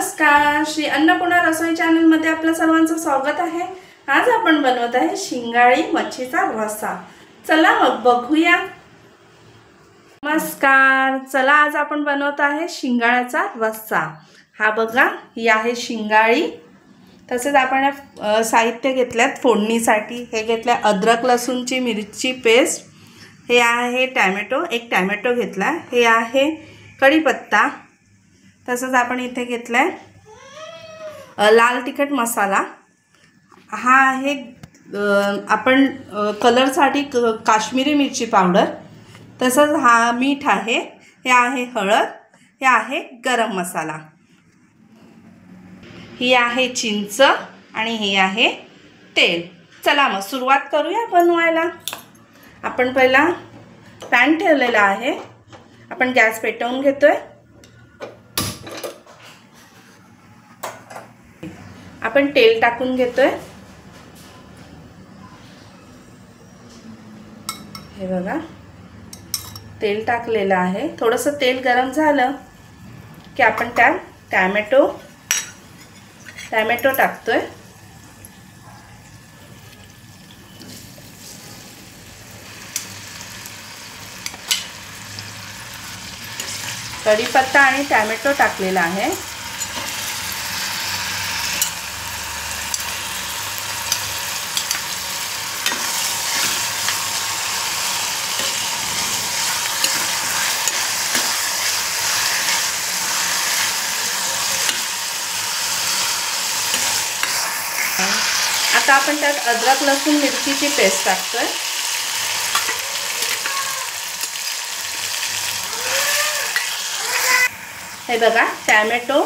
नमस्कार, श्री अन्नपूर्णा रसोई चॅनल मध्ये आपल्या सर्वांचं स्वागत आहे। आज आपण बनवत आहे शिंगाळी मच्छीचा रस्सा। चला मग बघूया। नमस्कार, चला आज आपण बनवत आहे शिंगाळ्याचा रस्सा। हा बघा, ही आहे शिंगाळी। तसेच आपण साहित्य घेतल्यात फोडणीसाठी। हे घेतले अद्रक लसूणची मिरची पेस्ट, हे आहे टोमॅटो, एक टोमॅटो घेतला, हे आहे कढीपत्ता, तसंच आपण इथे घेतलाय लाल तिखट मसाला, हा आहे आपण कलरसाठी काश्मीरी मिरची पावडर, तसंच हा मीठ आहे, हे आहे हळद, हे आहे गरम मसाला, ही आहे चिंच आणि हे आहे तेल। चला मग सुरुवात करूया बनवायला। आपण पहिला पॅन ठेवलेला आहे, आपण गॅस पेटवून घेतोय। आपण तेल टाकून घेतोय। हे बघा, तेल टाकलेलं आहे। थोडंसं तेल गरम झालं की आपण त्यात टोमॅटो टाकतोय। कढीपत्ता आणि टोमॅटो टाकलेला आहे। आता आपण त्यात अद्रक लसूण मिरचीची पेस्ट टाकतोय। हे बघा, टोमॅटो,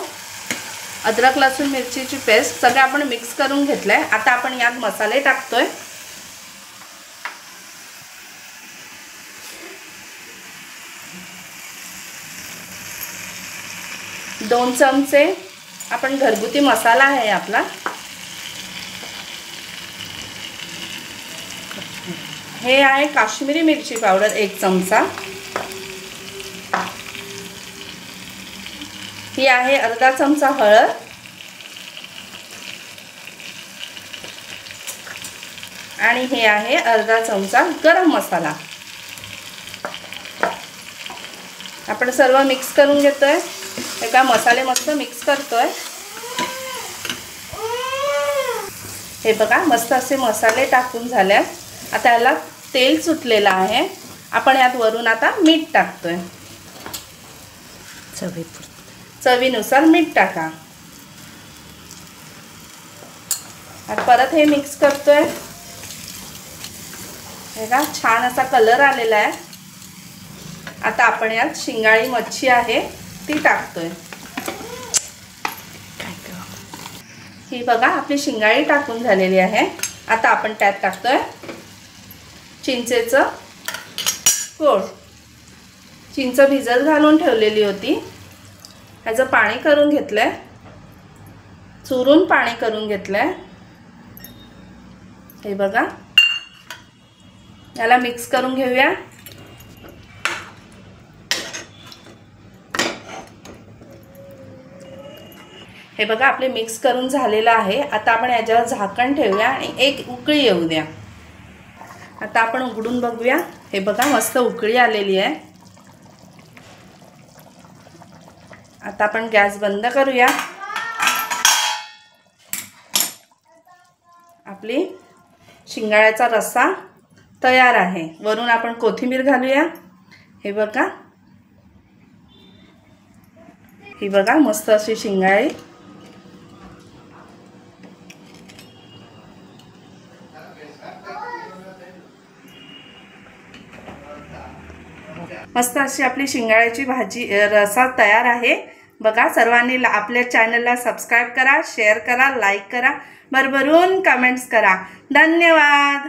अद्रक लसूण मिरचीची पेस्ट सगळं आपण मिक्स करून घेतलंय। आता आपण यात मसाले टाकतोय। दोन चमचे आपण घरगुती मसाला आहे आपला, हे आहे काश्मीरी मिरची पावडर 1 चमचा, ही आहे अर्धा चमचा हळद, आणि हे आहे अर्धा चमचा गरम मसाला। आपण सर्व मिक्स करून घेतोय। एका मसाले मस्त मिक्स करतोय। हे बघा, मस्त असे मसाले टाकून झाले। आता याला तेल सुटलेलं आहे। आपण यात वरून आता मीठ टाकतोय, चवीनुसार मीठ टाका। आता परत हे मिक्स करतोय। हे बघा, छान असा कलर आलेला आहे। आता आपण यात शिंगाळी मच्छी आहे ती टाकतोय। ही बघा, आपली शिंगाळी टाकून झालेली आहे। आता आपण त्यात टाकतोय चिंचेचं कोळ। चिंच भिजत घालून ठेवलेली होती, ह्याचं पाणी करून घेतलंय, चुरून पाणी करून घेतलंय। हे बघा, याला मिक्स करून घेऊया। हे बघा, आपले मिक्स करून झालेलं आहे। आता आपण याच्यावर झाकण ठेवूया आणि एक उकळी येऊ द्या। आता आपण उघडून बघूया। हे बघा, मस्त उकळी आलेली आहे। आता आपण गॅस बंद करूया। आपली शिंगाळ्याचा रस्सा तयार आहे। वरून आपण कोथिंबीर घालूया। हे बघा, ही बघा, मस्त अशी शिंगाळी। मस्त अशी आपली शिंगाळ्याची भाजी रस्सा तयार आहे। बघा, सर्वांनी आपल्या चॅनलला सबस्क्राइब करा, शेअर करा, लाईक करा, भरभरून कमेंट्स करा। धन्यवाद।